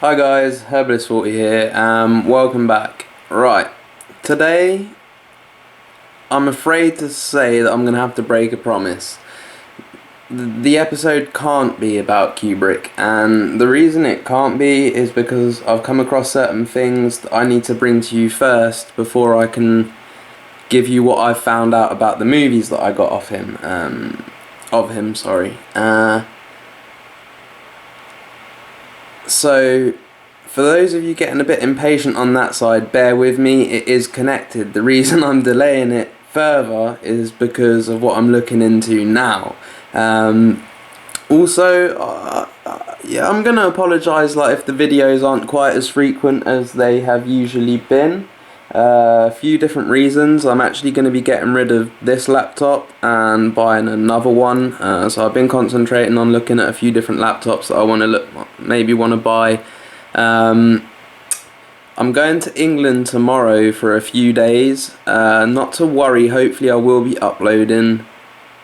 Hi guys, Herbalist40 here. Welcome back. Right, today I'm afraid to say that I'm going to have to break a promise. The episode can't be about Kubrick, and the reason it can't be is because I've come across certain things that I need to bring to you first before I can give you what I've found out about the movies that I got off him. So, for those of you getting a bit impatient on that side, bear with me, it is connected. The reason I'm delaying it further is because of what I'm looking into now. Also, yeah, I'm going to apologise if the videos aren't quite as frequent as they have usually been. A few different reasons. I'm actually going to be getting rid of this laptop and buying another one. So I've been concentrating on looking at a few different laptops that I maybe want to buy. I'm going to England tomorrow for a few days. Not to worry, hopefully I will be uploading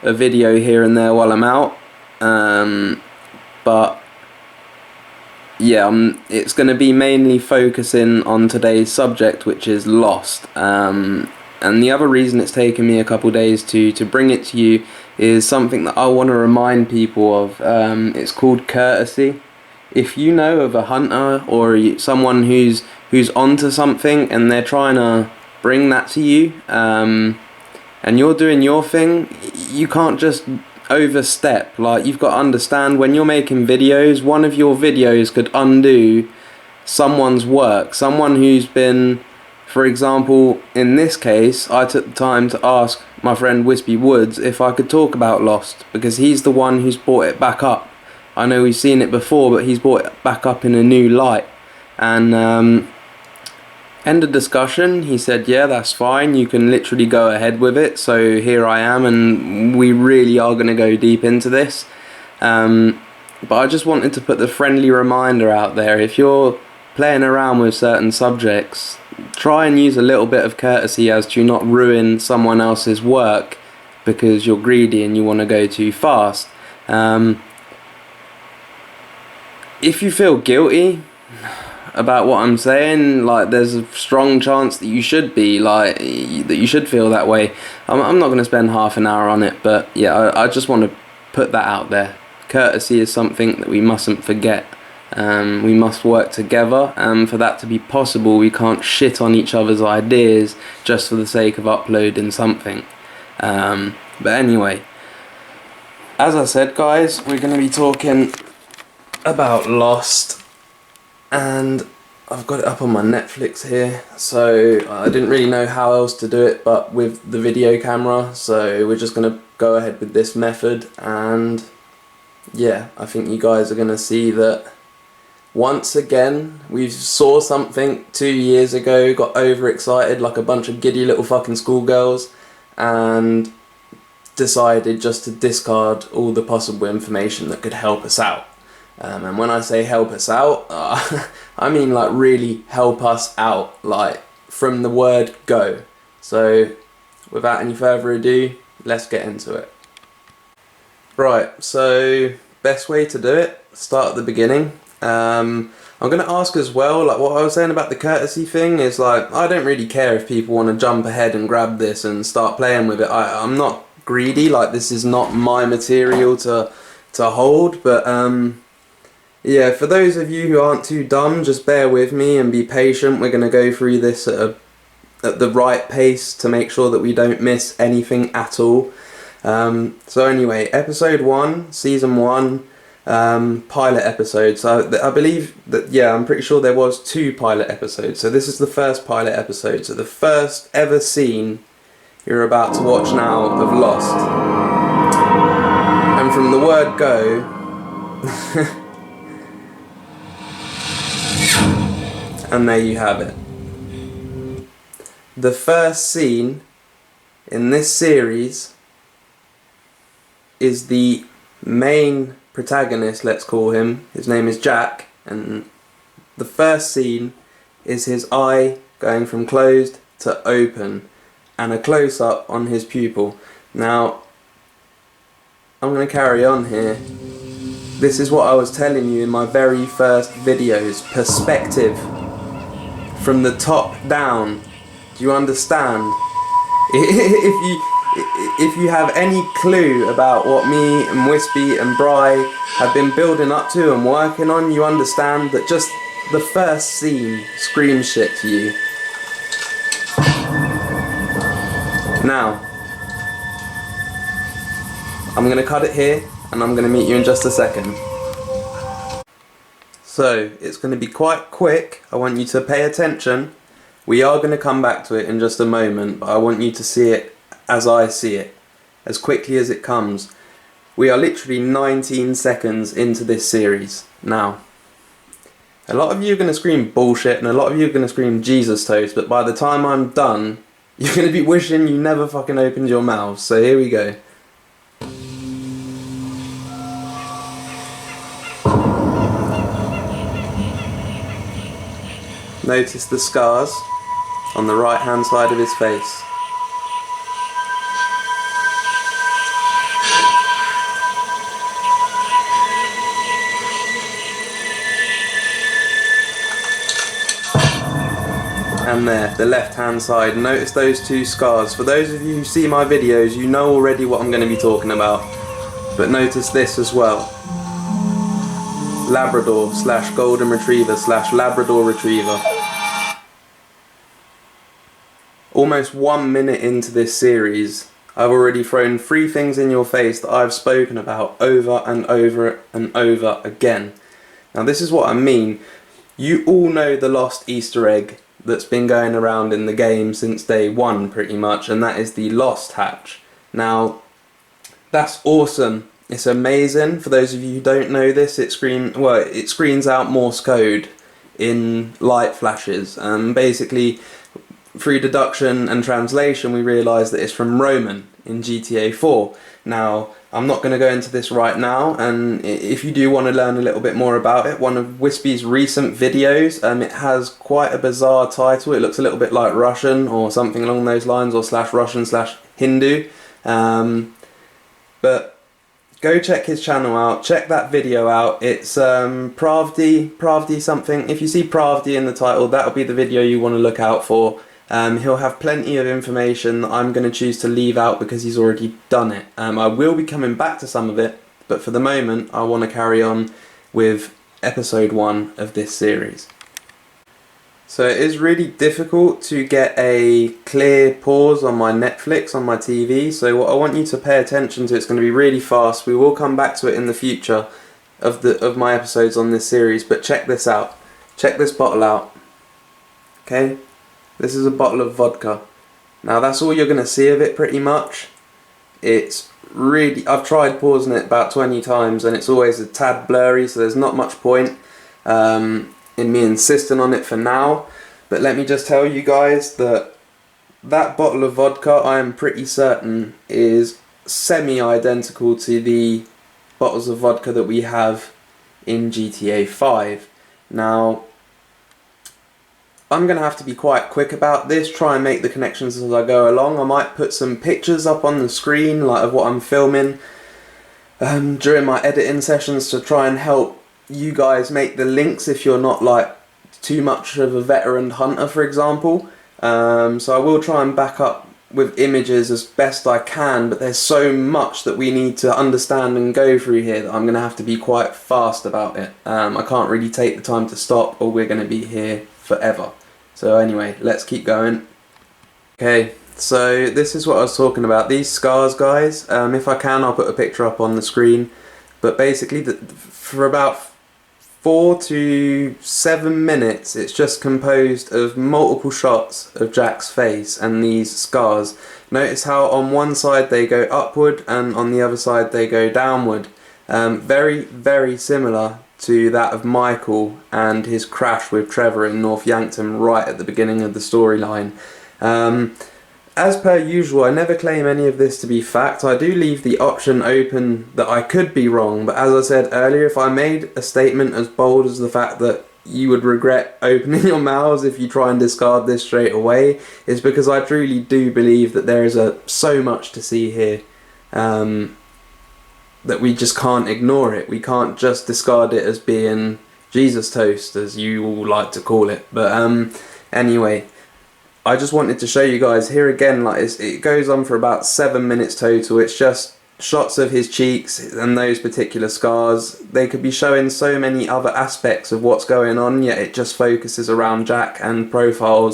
a video here and there while I'm out. But yeah, it's going to be mainly focusing on today's subject, which is Lost. And the other reason it's taken me a couple days to bring it to you is something that I want to remind people of. It's called courtesy. If you know of a hunter or someone who's onto something and they're trying to bring that to you, and you're doing your thing, you can't just overstep. You've got to understand, when you're making videos, one of your videos could undo someone's work. Someone who's been, for example, in this case, I took the time to ask my friend Wispy Woods if I could talk about Lost, because he's the one who's brought it back up. I know we've seen it before, but he's brought it back up in a new light. And end of discussion, he said, yeah, that's fine, you can literally go ahead with it. So here I am, and we really are going to go deep into this. But I just wanted to put the friendly reminder out there: if you're playing around with certain subjects, try and use a little bit of courtesy as to not ruin someone else's work because you're greedy and you want to go too fast. If you feel guilty about what I'm saying, there's a strong chance that you should be, that you should feel that way. I'm not going to spend half an hour on it, but yeah, I just want to put that out there. Courtesy is something that we mustn't forget. We must work together, and for that to be possible, we can't shit on each other's ideas just for the sake of uploading something. But anyway, as I said, guys, we're going to be talking about Lost, and I've got it up on my Netflix here, so I didn't really know how else to do it but with the video camera, so we're just going to go ahead with this method. And yeah, I think you guys are going to see that once again we saw something 2 years ago, got overexcited like a bunch of giddy little fucking schoolgirls, and decided just to discard all the possible information that could help us out. And when I say help us out, I mean really help us out, from the word go. So without any further ado, let's get into it. Right, so best way to do it, start at the beginning. I'm going to ask as well, what I was saying about the courtesy thing is, I don't really care if people want to jump ahead and grab this and start playing with it. I'm not greedy, this is not my material to hold, but yeah, for those of you who aren't too dumb, just bear with me and be patient. We're going to go through this at the right pace to make sure that we don't miss anything at all. So anyway, episode 1, season 1, pilot episode. So I believe that, yeah, I'm pretty sure there was 2 pilot episodes. So this is the first pilot episode. So the first ever scene you're about to watch now of Lost. And from the word go... and there you have it. The first scene in this series is the main protagonist, let's call him. His name is Jack, and the first scene is his eye going from closed to open, and a close-up on his pupil. Now, I'm going to carry on here. This is what I was telling you in my very first videos. Perspective. From the top down. Do you understand? If you have any clue about what me and Wispy and Bry have been building up to and working on, you understand that just the first scene screams shit to you. Now, I'm going to cut it here and I'm going to meet you in just a second. So, it's going to be quite quick. I want you to pay attention. We are going to come back to it in just a moment, but I want you to see it as I see it, as quickly as it comes. We are literally 19 seconds into this series. Now, a lot of you are going to scream bullshit and a lot of you are going to scream Jesus toast, but by the time I'm done, you're going to be wishing you never fucking opened your mouth. So here we go. Notice the scars on the right hand side of his face. And there, the left hand side, notice those two scars. For those of you who see my videos, you know already what I'm going to be talking about. But notice this as well. Labrador / Golden Retriever / Labrador Retriever. Almost 1 minute into this series, I've already thrown 3 things in your face that I've spoken about over and over and over again. Now this is what I mean. You all know the lost Easter egg that's been going around in the game since day 1 pretty much, and that is the Lost hatch. Now, that's awesome. It's amazing. For those of you who don't know this, it screens out Morse code in light flashes. Basically, through deduction and translation, we realise that it's from Roman in GTA 4. Now, I'm not going to go into this right now, and if you do want to learn a little bit more about it, one of Wispy's recent videos, it has quite a bizarre title. It looks a little bit like Russian or something along those lines, or /Russian /Hindu. But go check his channel out, check that video out. It's Pravdi something. If you see Pravdi in the title, that'll be the video you want to look out for. He'll have plenty of information that I'm going to choose to leave out because he's already done it. I will be coming back to some of it, but for the moment I want to carry on with episode 1 of this series. So it is really difficult to get a clear pause on my Netflix on my TV, so what I want you to pay attention to, it's going to be really fast. We will come back to it in the future of my episodes on this series, but check this out. Check this bottle out. Okay? This is a bottle of vodka. Now that's all you're going to see of it pretty much. It's really, I've tried pausing it about 20 times and it's always a tad blurry, so there's not much point in me insisting on it for now. But let me just tell you guys that that bottle of vodka, I am pretty certain, is semi-identical to the bottles of vodka that we have in GTA 5. Now, I'm going to have to be quite quick about this, try and make the connections as I go along. I might put some pictures up on the screen, like of what I'm filming during my editing sessions, to try and help you guys make the links if you're not like too much of a veteran hunter, for example. So I will try and back up with images as best I can, but there's so much that we need to understand and go through here that I'm going to have to be quite fast about it. I can't really take the time to stop or we're going to be here forever. So anyway, let's keep going. Okay, so this is what I was talking about. These scars, guys, if I can, I'll put a picture up on the screen. But basically, for about 4 to 7 minutes, it's just composed of multiple shots of Jack's face and these scars. Notice how on one side they go upward and on the other side they go downward. Very, very similar to that of Michael and his crash with Trevor in North Yankton right at the beginning of the storyline. As per usual, I never claim any of this to be fact. I do leave the option open that I could be wrong, but as I said earlier, if I made a statement as bold as the fact that you would regret opening your mouths if you try and discard this straight away, it's because I truly do believe that there is so much to see here. that we just can't ignore it. We can't just discard it as being Jesus toast, as you all like to call it. But anyway, I just wanted to show you guys here again, like it goes on for about 7 minutes total. It's just shots of his cheeks and those particular scars. They could be showing so many other aspects of what's going on, yet it just focuses around Jack and profile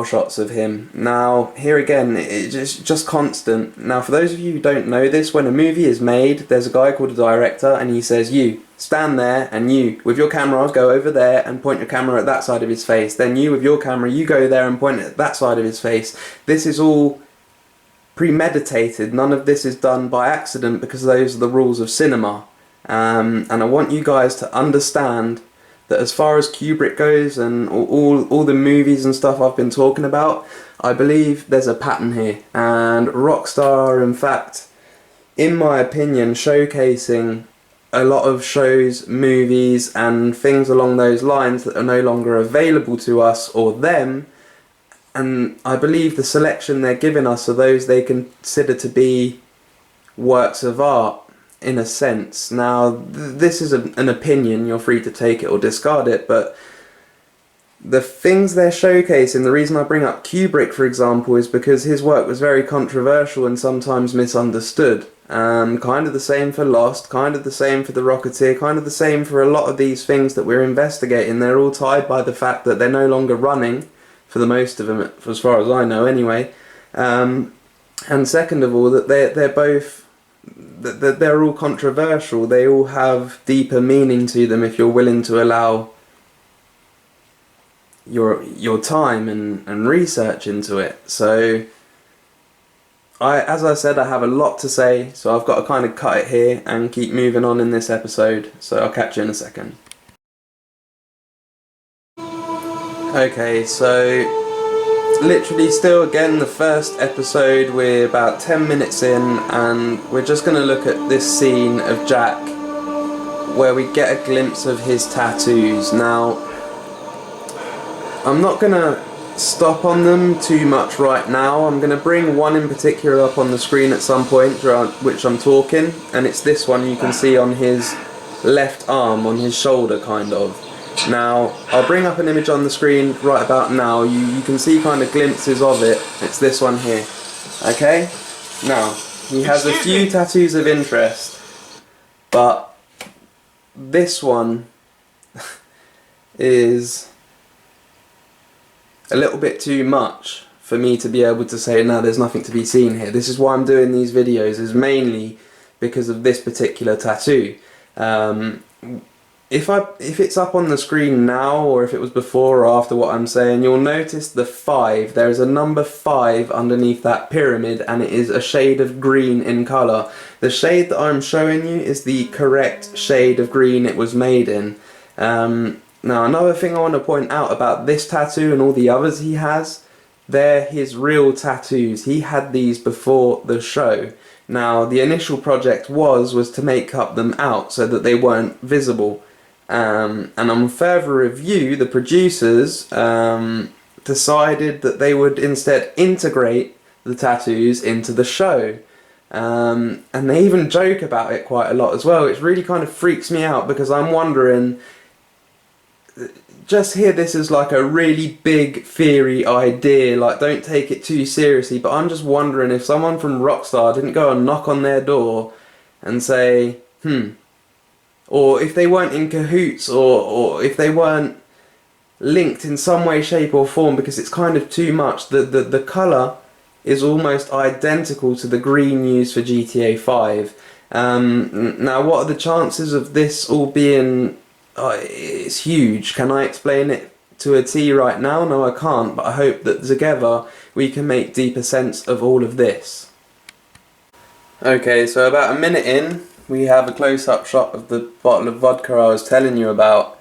shots of him. Now here again, it's just constant. Now for those of you who don't know this, when a movie is made, there's a guy called a director, and he says, you stand there, and you with your camera go over there and point your camera at that side of his face. Then you with your camera, you go there and point it at that side of his face. This is all premeditated. None of this is done by accident, because those are the rules of cinema. And I want you guys to understand that as far as Kubrick goes and all the movies and stuff I've been talking about, I believe there's a pattern here. And Rockstar, in fact, in my opinion, showcasing a lot of shows, movies and things along those lines that are no longer available to us or them, and I believe the selection they're giving us are those they consider to be works of art, in a sense. Now this is an opinion, you're free to take it or discard it, but the things they're showcasing, the reason I bring up Kubrick for example is because his work was very controversial and sometimes misunderstood. Kind of the same for Lost, kind of the same for The Rocketeer, kind of the same for a lot of these things that we're investigating. They're all tied by the fact that they're no longer running, for the most of them, as far as I know anyway. And second of all, that they're both, that they're all controversial. They all have deeper meaning to them if you're willing to allow your time and research into it. So as I said, I have a lot to say, so I've got to kind of cut it here and keep moving on in this episode, so I'll catch you in a second. Okay, so literally still again the first episode, we're about 10 minutes in and we're just going to look at this scene of Jack where we get a glimpse of his tattoos. Now I'm not going to stop on them too much right now. I'm going to bring one in particular up on the screen at some point which I'm talking, and it's this one you can see on his left arm, on his shoulder kind of. Now I'll bring up an image on the screen right about now. You can see kind of glimpses of it. It's this one here. Okay? Now he has a few tattoos of interest, but this one is a little bit too much for me to be able to say, no, there's nothing to be seen here. This is why I'm doing these videos, is mainly because of this particular tattoo. If it's up on the screen now, or if it was before or after what I'm saying, you'll notice the 5. There is a number 5 underneath that pyramid, and it is a shade of green in colour. The shade that I'm showing you is the correct shade of green it was made in. Now another thing I want to point out about this tattoo and all the others he has, they're his real tattoos. He had these before the show. Now the initial project was to make up them out so that they weren't visible. And on further review, the producers decided that they would instead integrate the tattoos into the show. And they even joke about it quite a lot as well. It really kind of freaks me out, because I'm wondering, just hear this as like a really big theory idea, like don't take it too seriously, but I'm just wondering if someone from Rockstar didn't go and knock on their door and say, or if they weren't in cahoots, or if they weren't linked in some way, shape or form, because it's kind of too much. The colour is almost identical to the green used for GTA 5. Now what are the chances of this all being... it's huge. Can I explain it to a T right now? No, I can't, but I hope that together we can make deeper sense of all of this. Okay, so about a minute in, we have a close-up shot of the bottle of vodka I was telling you about.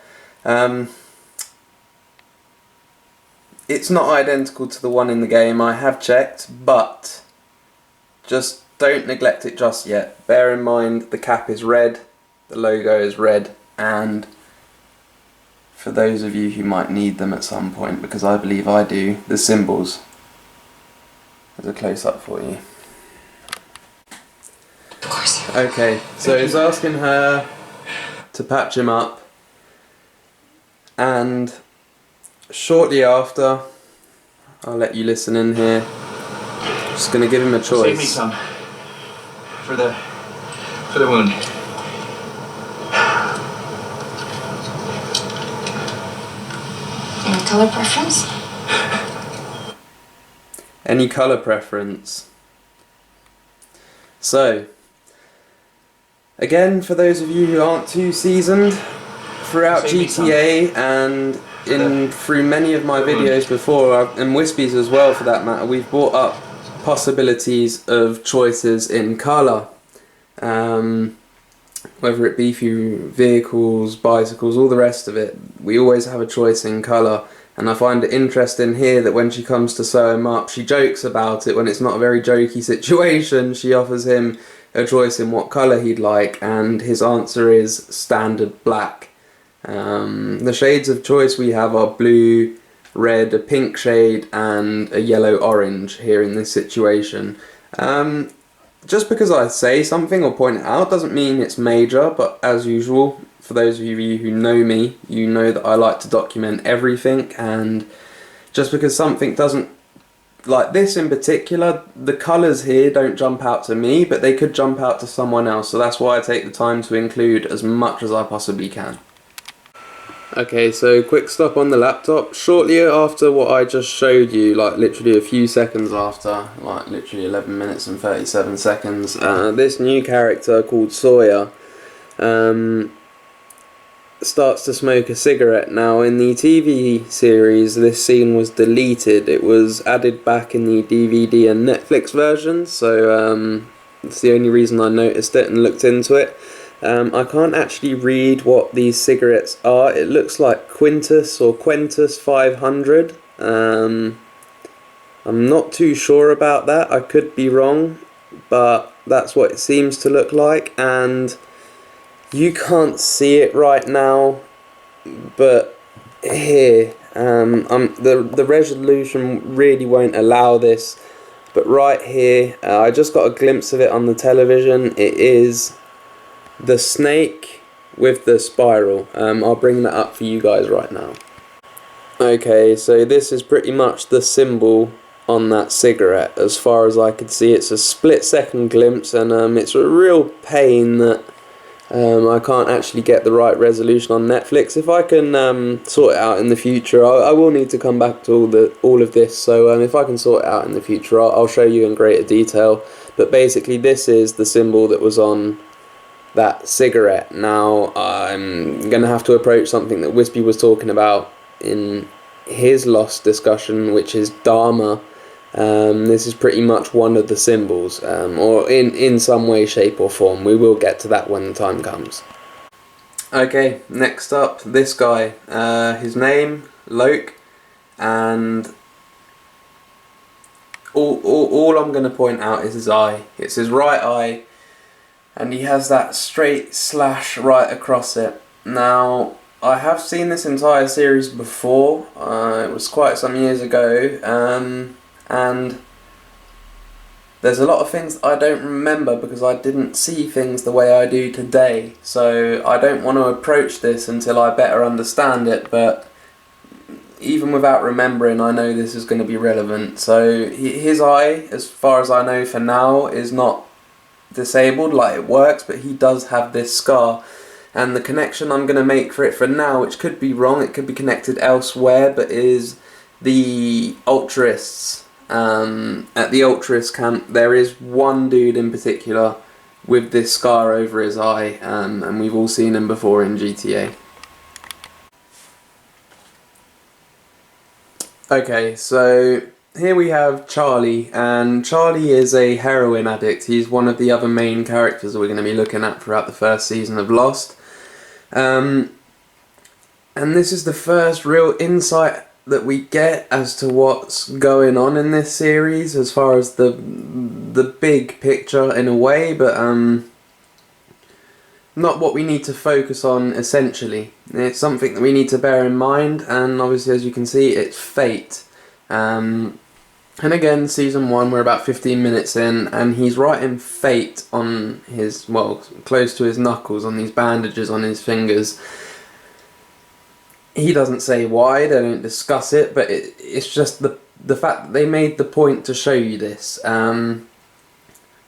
It's not identical to the one in the game, I have checked, but just don't neglect it just yet. Bear in mind the cap is red, the logo is red, and for those of you who might need them at some point, because I believe I do, the symbols. There's a close-up for you. Of course. Okay, so he's asking her to patch him up, and shortly after, I'll let you listen in here. Just gonna give him a choice. Save me some for the wound. Any color preference? Any colour preference? So, again, for those of you who aren't too seasoned, throughout GTA and through many of my videos before, and Wispy's as well for that matter, we've brought up possibilities of choices in colour. Whether it be through vehicles, bicycles, all the rest of it, we always have a choice in colour. And I find it interesting here that when she comes to sew him up, she jokes about it when it's not a very jokey situation. She offers him a choice in what colour he'd like, and his answer is standard black. The shades of choice we have are blue, red, a pink shade, and a yellow-orange here in this situation. Just because I say something or point it out doesn't mean it's major, but as usual, for those of you who know me, you know that I like to document everything, and just because something doesn't, like this in particular, the colours here don't jump out to me, but they could jump out to someone else, so that's why I take the time to include as much as I possibly can. Okay, so quick stop on the laptop. Shortly after what I just showed you, like literally a few seconds after, like literally 11 minutes and 37 seconds, this new character called Sawyer starts to smoke a cigarette. Now in the TV series this scene was deleted. It was added back in the DVD and Netflix versions, so it's the only reason I noticed it and looked into it. I can't actually read what these cigarettes are. It looks like Quintus or Quentus 500. I'm not too sure about that. I could be wrong, but that's what it seems to look like. And you can't see it right now, but here, the resolution really won't allow this. But right here, I just got a glimpse of it on the television. It is the snake with the spiral. I'll bring that up for you guys right now. Okay, so this is pretty much the symbol on that cigarette. As far as I could see, it's a split-second glimpse, and it's a real pain that I can't actually get the right resolution on Netflix. If I can sort it out in the future, I will need to come back to all of this, so if I can sort it out in the future, I'll show you in greater detail. But basically this is the symbol that was on that cigarette. Now I'm going to have to approach something that Wispy was talking about in his Lost discussion, which is Dharma. This is pretty much one of the symbols, or in some way, shape or form. We will get to that when the time comes. Okay, next up, this guy. His name, Loke, and all I'm going to point out is his eye. It's his right eye, and he has that straight slash right across it. Now, I have seen this entire series before. It was quite some years ago, and there's a lot of things I don't remember because I didn't see things the way I do today. So I don't want to approach this until I better understand it, but even without remembering, I know this is going to be relevant. So his eye, as far as I know for now, is not disabled, like it works, but he does have this scar, and the connection I'm going to make for it for now, which could be wrong, it could be connected elsewhere, but is the Ultraists. At the Ultraist camp there is one dude in particular with this scar over his eye, and we've all seen him before in GTA. Okay, so here we have Charlie, and Charlie is a heroin addict. He's one of the other main characters that we're going to be looking at throughout the first season of Lost. And this is the first real insight that we get as to what's going on in this series, as far as the big picture in a way, but not what we need to focus on essentially. It's something that we need to bear in mind, and obviously, as you can see, it's fate. And again, season 1, we're about 15 minutes in, and he's writing fate on his, well, close to his knuckles, on these bandages on his fingers. He doesn't say why, they don't discuss it, but it's just the fact that they made the point to show you this. And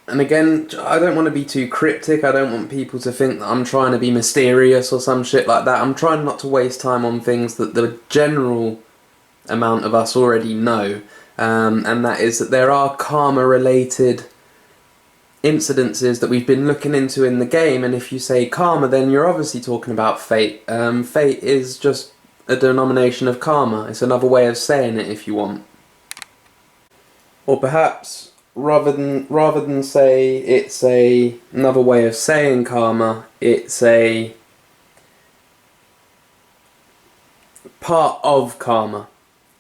again, I don't want to be too cryptic, I don't want people to think that I'm trying to be mysterious or some shit like that. I'm trying not to waste time on things that the general amount of us already know. And that is that there are karma-related incidences that we've been looking into in the game, and if you say karma, then you're obviously talking about fate. Fate is just a denomination of karma. It's another way of saying it, if you want. Or perhaps, rather than say it's another way of saying karma, it's a part of karma.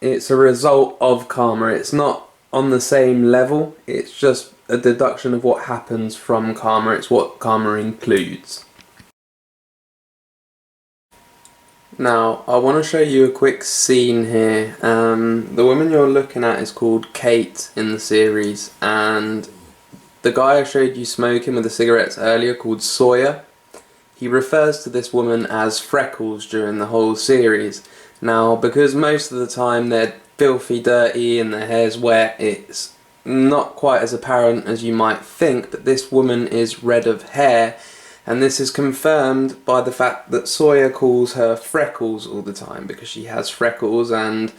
It's a result of karma. It's not on the same level. It's just a deduction of what happens from karma. It's what karma includes. Now, I want to show you a quick scene here. The woman you're looking at is called Kate in the series, and the guy I showed you smoking with the cigarettes earlier, called Sawyer, he refers to this woman as Freckles during the whole series. Now, because most of the time they're filthy, dirty, and their hair's wet, it's not quite as apparent as you might think that this woman is red of hair, and this is confirmed by the fact that Sawyer calls her Freckles all the time, because she has freckles, and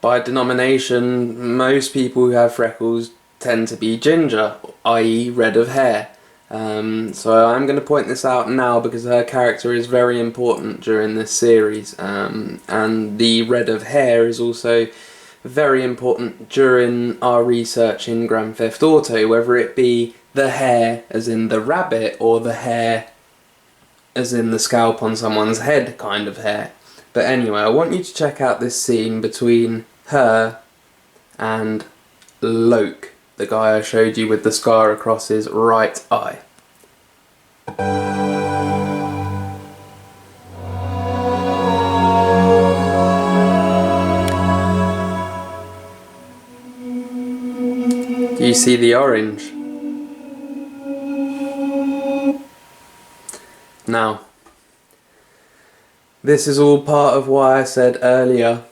by denomination, most people who have freckles tend to be ginger, i.e. red of hair. So I'm going to point this out now because her character is very important during this series, and the red of hair is also very important during our research in Grand Theft Auto, whether it be the hair as in the rabbit or the hair as in the scalp on someone's head kind of hair. But anyway, I want you to check out this scene between her and Loke, the guy I showed you with the scar across his right eye. Do you see the orange? Now, this is all part of why I said earlier,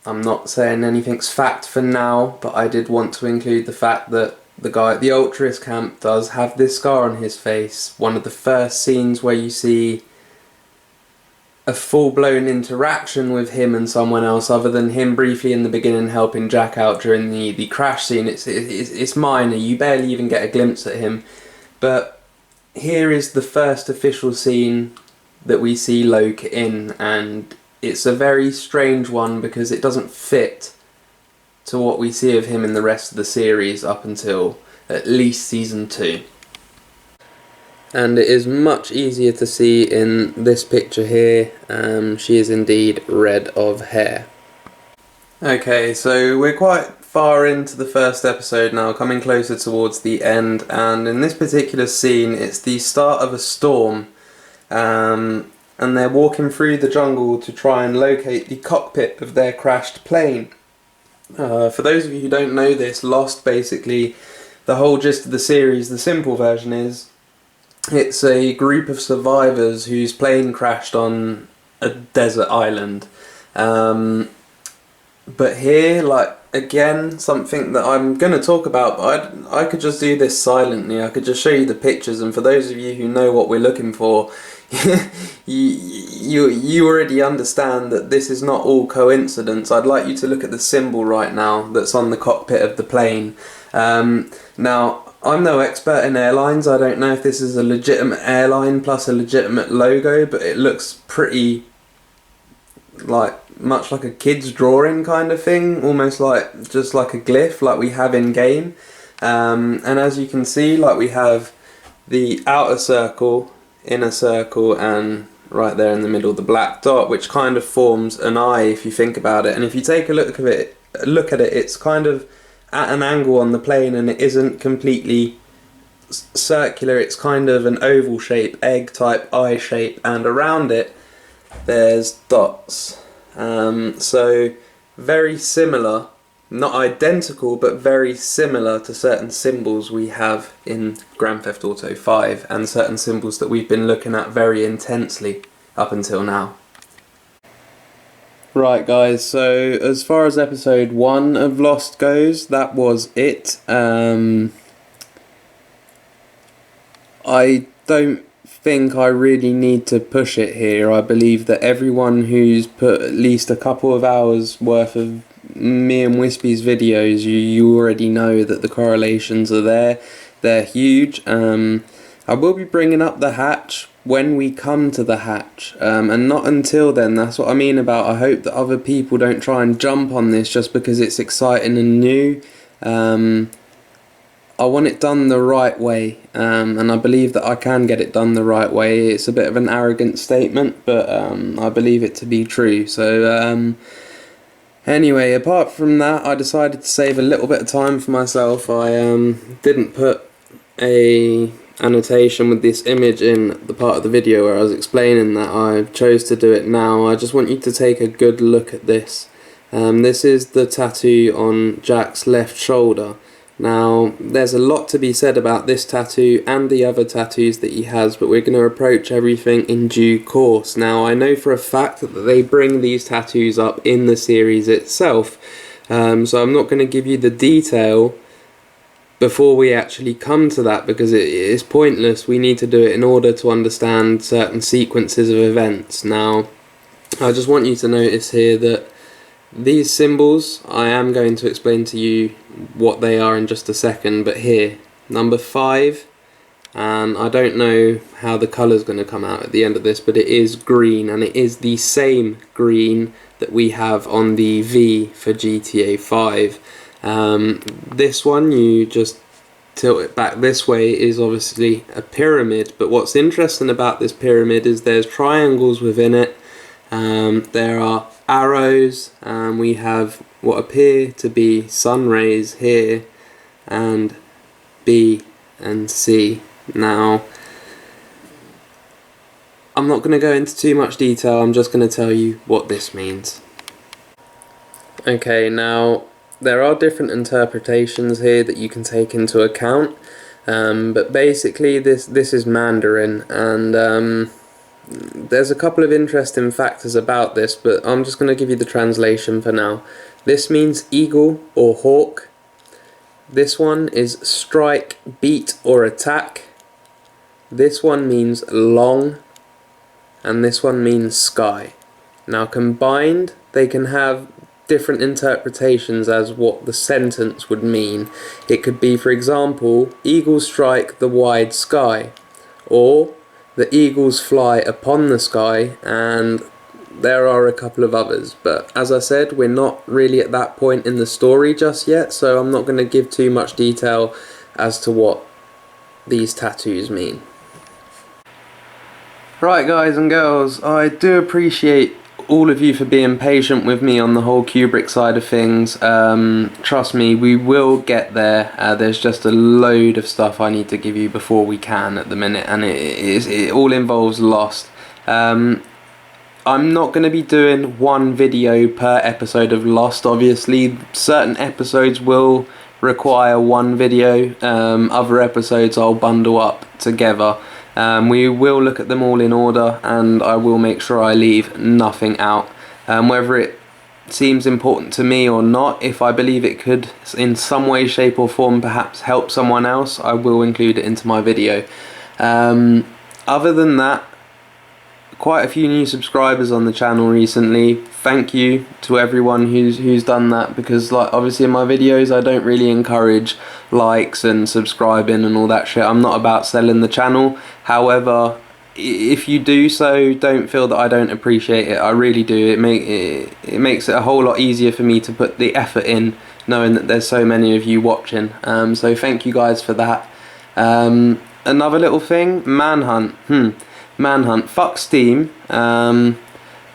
I'm not saying anything's fact for now, but I did want to include the fact that the guy at the Ultras camp does have this scar on his face. One of the first scenes where you see a full-blown interaction with him and someone else, other than him briefly in the beginning helping Jack out during the crash scene. It's minor, you barely even get a glimpse at him. But here is the first official scene that we see Loke in, and it's a very strange one because it doesn't fit to what we see of him in the rest of the series up until at least season 2. And it is much easier to see in this picture here. She is indeed red of hair. Okay, so we're quite far into the first episode now, coming closer towards the end, and in this particular scene it's the start of a storm. And they're walking through the jungle to try and locate the cockpit of their crashed plane. For those of you who don't know this, Lost, basically, the whole gist of the series, the simple version is, it's a group of survivors whose plane crashed on a desert island. But here, like, again, something that I'm going to talk about, but I could just do this silently. I could just show you the pictures, and for those of you who know what we're looking for, you already understand that this is not all coincidence. I'd like you to look at the symbol right now that's on the cockpit of the plane. Now, I'm no expert in airlines. I don't know if this is a legitimate airline plus a legitimate logo, but it looks pretty, like, much like a kid's drawing kind of thing, almost like just like a glyph like we have in game. And as you can see, like, we have the outer circle, inner circle, and right there in the middle the black dot, which kind of forms an eye if you think about it. And if you take a look at it, it's kind of at an angle on the plane, and it isn't completely circular. It's kind of an oval shape, egg type eye shape, and around it there's dots. So very similar not identical, but very similar to certain symbols we have in Grand Theft Auto 5 and certain symbols that we've been looking at very intensely up until now. Right guys, so as far as episode 1 of Lost goes, that was it. I don't think I really need to push it here. I believe that everyone who's put at least a couple of hours worth of me and Wispy's videos, you already know that the correlations are there. They're huge. I will be bringing up the hatch when we come to the hatch, and not until then. That's what I mean about I hope that other people don't try and jump on this just because it's exciting and new. I want it done the right way, and I believe that I can get it done the right way. It's a bit of an arrogant statement, but I believe it to be true. So anyway, apart from that, I decided to save a little bit of time for myself. I didn't put a annotation with this image in the part of the video where I was explaining that. I chose to do it now. I just want you to take a good look at this. This is the tattoo on Jack's left shoulder. Now, there's a lot to be said about this tattoo and the other tattoos that he has, but we're going to approach everything in due course. Now, I know for a fact that they bring these tattoos up in the series itself, so I'm not going to give you the detail before we actually come to that, because it is pointless. We need to do it in order to understand certain sequences of events. Now, I just want you to notice here that these symbols, I am going to explain to you what they are in just a second, but here, number 5, and I don't know how the colour is going to come out at the end of this, but it is green, and it is the same green that we have on the V for GTA 5. This one, you just tilt it back this way, is obviously a pyramid, but what's interesting about this pyramid is there's triangles within it. There are arrows, and we have what appear to be sun rays here, and B and C. Now, I'm not going to go into too much detail, I'm just going to tell you what this means. Okay, now there are different interpretations here that you can take into account, but basically this is Mandarin, and there's a couple of interesting factors about this, but I'm just going to give you the translation for now. This means eagle or hawk. This one is strike, beat or attack. This one means long, and this one means sky. Now combined, they can have different interpretations as what the sentence would mean. It could be, for example, eagles strike the wide sky, or the eagles fly upon the sky, and there are a couple of others. But as I said, we're not really at that point in the story just yet, so I'm not going to give too much detail as to what these tattoos mean. Right guys and girls, I do appreciate all of you for being patient with me on the whole Kubrick side of things. Trust me, we will get there. There's just a load of stuff I need to give you before we can at the minute, and it all involves Lost. I'm not going to be doing one video per episode of Lost. Obviously, certain episodes will require one video. Other episodes I'll bundle up together. We will look at them all in order, and I will make sure I leave nothing out. Whether it seems important to me or not, if I believe it could in some way, shape or form perhaps help someone else, I will include it into my video. Other than that, quite a few new subscribers on the channel recently. Thank you to everyone who's done that, because like obviously in my videos I don't really encourage likes and subscribing and all that shit. I'm not about selling the channel. However, if you do so, don't feel that I don't appreciate it. I really do. It makes it a whole lot easier for me to put the effort in, knowing that there's so many of you watching. So thank you guys for that. Another little thing, Manhunt. Manhunt. Fuck Steam. And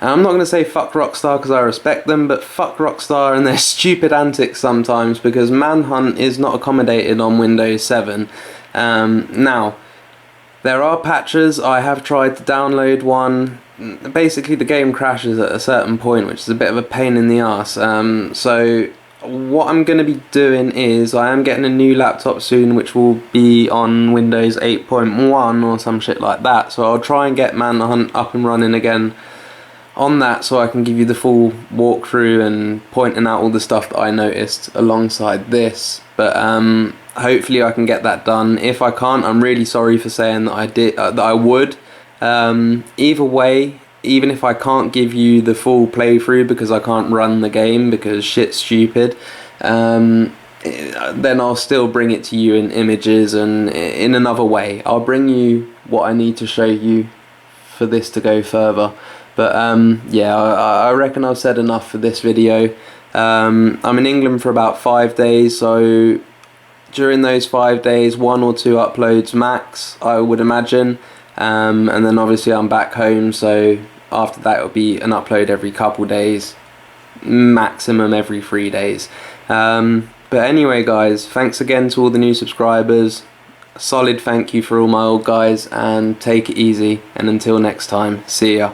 I'm not going to say fuck Rockstar because I respect them, but fuck Rockstar and their stupid antics sometimes, because Manhunt is not accommodated on Windows 7. Now, there are patches. I have tried to download one. Basically the game crashes at a certain point, which is a bit of a pain in the arse. So what I'm going to be doing is I am getting a new laptop soon, which will be on Windows 8.1 or some shit like that. So I'll try and get Manhunt up and running again on that, so I can give you the full walkthrough and pointing out all the stuff that I noticed alongside this. But hopefully I can get that done. If I can't, I'm really sorry for saying that I would. Either way, even if I can't give you the full playthrough because I can't run the game because shit's stupid, then I'll still bring it to you in images and in another way. I'll bring you what I need to show you for this to go further. But yeah, I reckon I've said enough for this video. I'm in England for about 5 days, so during those 5 days, 1 or 2 uploads max, I would imagine. And then obviously I'm back home, so after that it'll be an upload every couple days, maximum every 3 days. But anyway guys, thanks again to all the new subscribers. A solid thank you for all my old guys, and take it easy, and until next time, see ya.